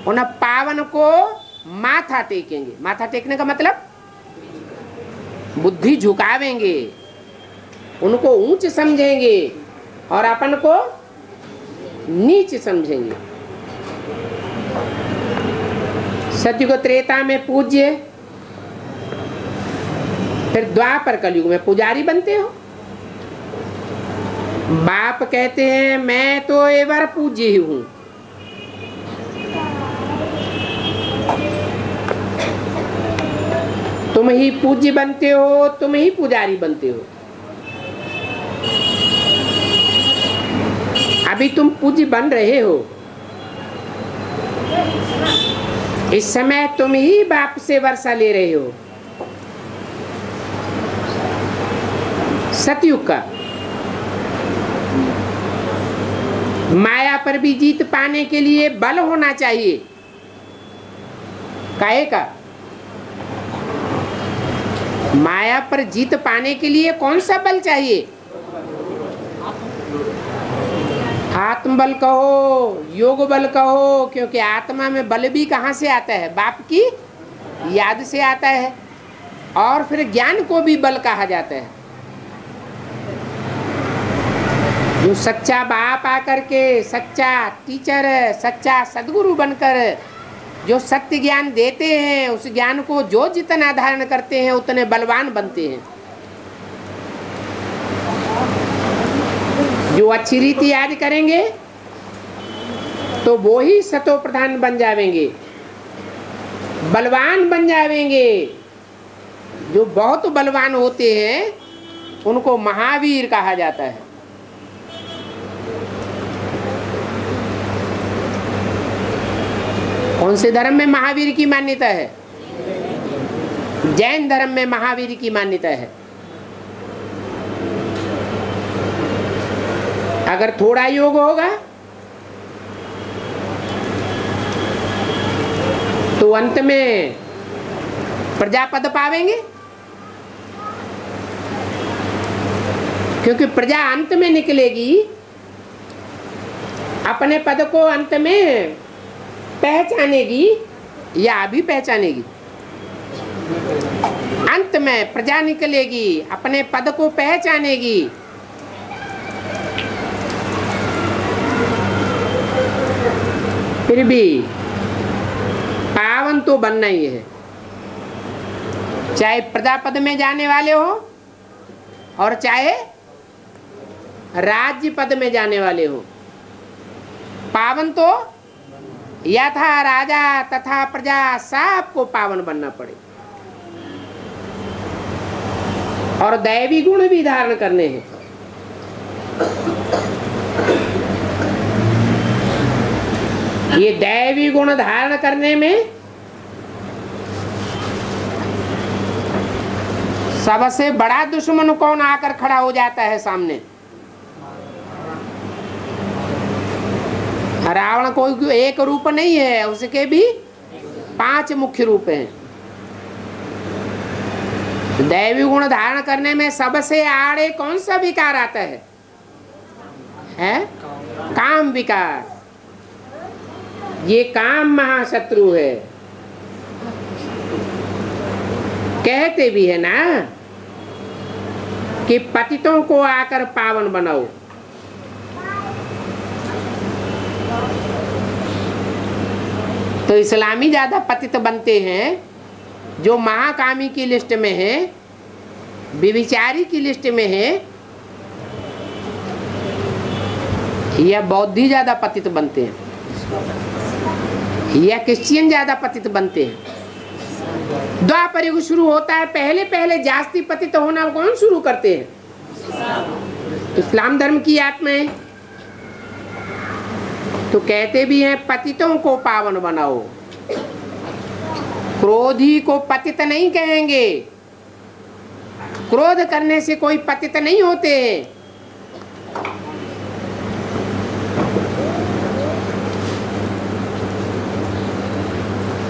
उन पावन को माथा टेकेंगे। माथा टेकने का मतलब बुद्धि झुकावेंगे, उनको ऊंच समझेंगे और अपन को नीच समझेंगे। सतयुग त्रेता में पूज्य, फिर द्वापर कलयुग में पुजारी बनते हो। बाप कहते हैं मैं तो एवर पूज्य ही हूं। तुम ही पूज्य बनते हो, तुम ही पुजारी बनते हो। अभी तुम पूज्य बन रहे हो। इस समय तुम ही बाप से वर्षा ले रहे हो। सतयुग का माया पर भी जीत पाने के लिए बल होना चाहिए। काहे का? माया पर जीत पाने के लिए कौन सा बल चाहिए? आत्मबल कहो, योग बल कहो, क्योंकि आत्मा में बल भी कहाँ से आता है? बाप की याद से आता है। और फिर ज्ञान को भी बल कहा जाता है। जो सच्चा बाप आकर के, सच्चा टीचर, सच्चा सदगुरु बनकर जो सत्य ज्ञान देते हैं, उस ज्ञान को जो जितना धारण करते हैं उतने बलवान बनते हैं। जो अच्छी रीति याद करेंगे तो वो ही सतो प्रधान बन जावेंगे, बलवान बन जावेंगे। जो बहुत बलवान होते हैं उनको महावीर कहा जाता है। कौन से धर्म में महावीर की मान्यता है? जैन धर्म में महावीर की मान्यता है। अगर थोड़ा योग होगा तो अंत में प्रजापद पावेंगे, क्योंकि प्रजा अंत में निकलेगी, अपने पद को अंत में पहचानेगी या अभी पहचानेगी। अंत में प्रजा निकलेगी, अपने पद को पहचानेगी। फिर भी पावन तो बनना ही है, चाहे प्रजा पद में जाने वाले हो और चाहे राज्य पद में जाने वाले हो। पावन तो यथा राजा तथा प्रजा सबको पावन बनना पड़े, और दैवी गुण भी धारण करने हैं। ये दैवी गुण धारण करने में सबसे बड़ा दुश्मन कौन आकर खड़ा हो जाता है सामने? रावण कोई एक रूप नहीं है, उसके भी 5 मुख्य रूप हैं। दैवी गुण धारण करने में सबसे आड़े कौन सा विकार आता है? काम विकार। ये काम महाशत्रु है। कहते भी है ना कि पतितों को आकर पावन बनाओ। तो इस्लामी ज्यादा पतित बनते हैं जो महाकामी की लिस्ट में है, व्यभिचारी की लिस्ट में है, या बौद्धि ज्यादा पतित बनते हैं, या क्रिश्चियन ज्यादा पतित बनते हैं। द्वापर युग शुरू होता है, पहले पहले जास्ती पतित होना कौन शुरू करते हैं? इस्लाम धर्म की आत्माएं। तो कहते भी हैं पतितों को पावन बनाओ। क्रोधी को पतित नहीं कहेंगे, क्रोध करने से कोई पतित नहीं होते।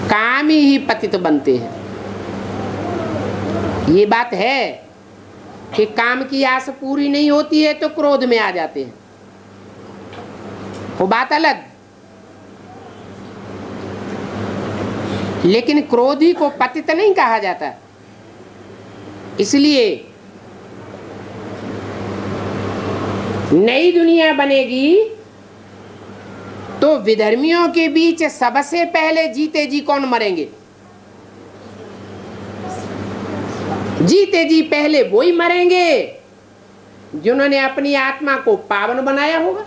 कामी ही पतित बनते हैं। ये बात है कि काम की आस पूरी नहीं होती है तो क्रोध में आ जाते हैं, वो बात अलग। लेकिन क्रोधी को पतित नहीं कहा जाता। इसलिए नई दुनिया बनेगी तो विधर्मियों के बीच सबसे पहले जीते जी कौन मरेंगे? जीते जी पहले वही मरेंगे जिन्होंने अपनी आत्मा को पावन बनाया होगा।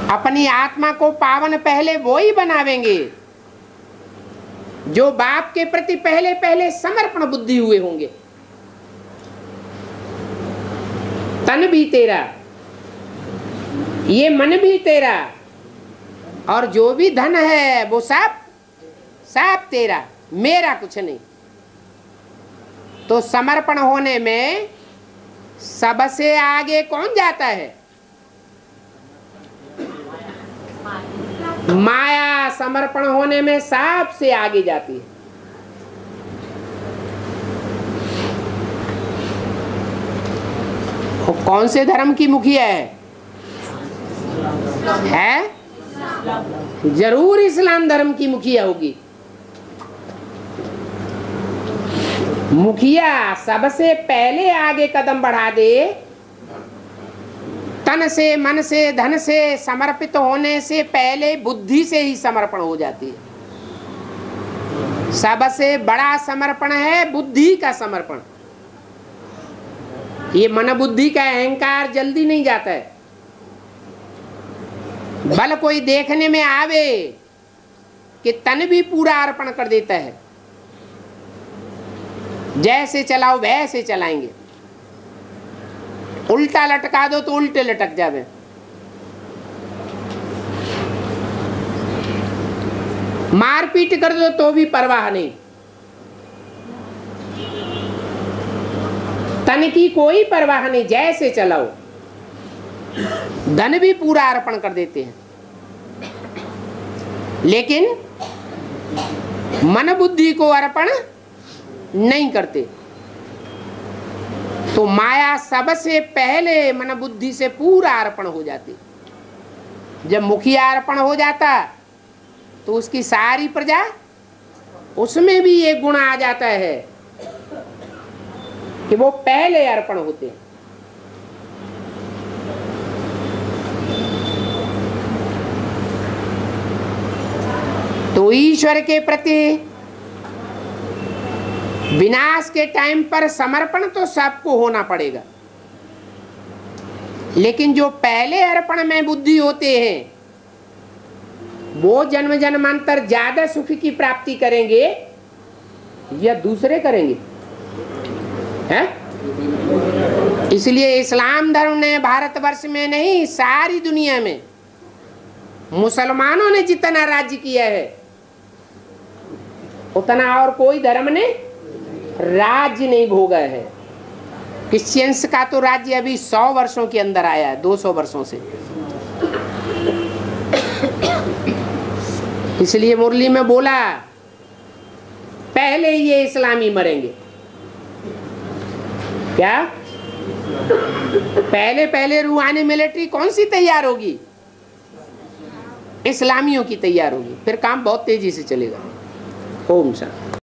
अपनी आत्मा को पावन पहले वो ही बनावेंगे जो बाप के प्रति पहले पहले समर्पण बुद्धि हुए होंगे। तन भी तेरा, ये मन भी तेरा, और जो भी धन है वो सब तेरा, मेरा कुछ नहीं। तो समर्पण होने में सबसे आगे कौन जाता है? माया समर्पण होने में सबसे आगे जाती है। वो कौन से धर्म की मुखिया है? जरूर इस्लाम धर्म की मुखिया होगी। मुखिया सबसे पहले आगे कदम बढ़ा दे, तन से, मन से, धन से समर्पित होने से पहले बुद्धि से ही समर्पण हो जाती है। सबसे बड़ा समर्पण है बुद्धि का समर्पण। ये मन बुद्धि का अहंकार जल्दी नहीं जाता है। भले कोई देखने में आवे कि तन भी पूरा अर्पण कर देता है, जैसे चलाओ वैसे चलाएंगे, उल्टा लटका दो तो उल्टे लटक जावे। मारपीट कर दो तो भी परवाह नहीं, तन की कोई परवाह नहीं, जैसे चलाओ। धन भी पूरा अर्पण कर देते हैं, लेकिन मन बुद्धि को अर्पण नहीं करते। तो माया सबसे पहले मन बुद्धि से पूरा अर्पण हो जाती। जब मुखिया अर्पण हो जाता तो उसकी सारी प्रजा, उसमें भी एक गुण आ जाता है कि वो पहले अर्पण होते हैं। तो ईश्वर के प्रति विनाश के टाइम पर समर्पण तो सबको होना पड़ेगा, लेकिन जो पहले अर्पण में बुद्धि होते हैं वो जन्म जन्मांतर ज्यादा सुख की प्राप्ति करेंगे या दूसरे करेंगे, हैं? इसलिए इस्लाम धर्म ने भारतवर्ष में नहीं, सारी दुनिया में मुसलमानों ने जितना राज्य किया है उतना और कोई धर्म ने राज्य नहीं भोगा है। क्रिश्चियंस का तो राज्य अभी 100 वर्षों के अंदर आया है, 200 वर्षों से। इसलिए मुरली में बोला पहले ये इस्लामी मरेंगे। क्या पहले रूहानी मिलिट्री कौन सी तैयार होगी? इस्लामियों की तैयार होगी, फिर काम बहुत तेजी से चलेगा। ओम शांति।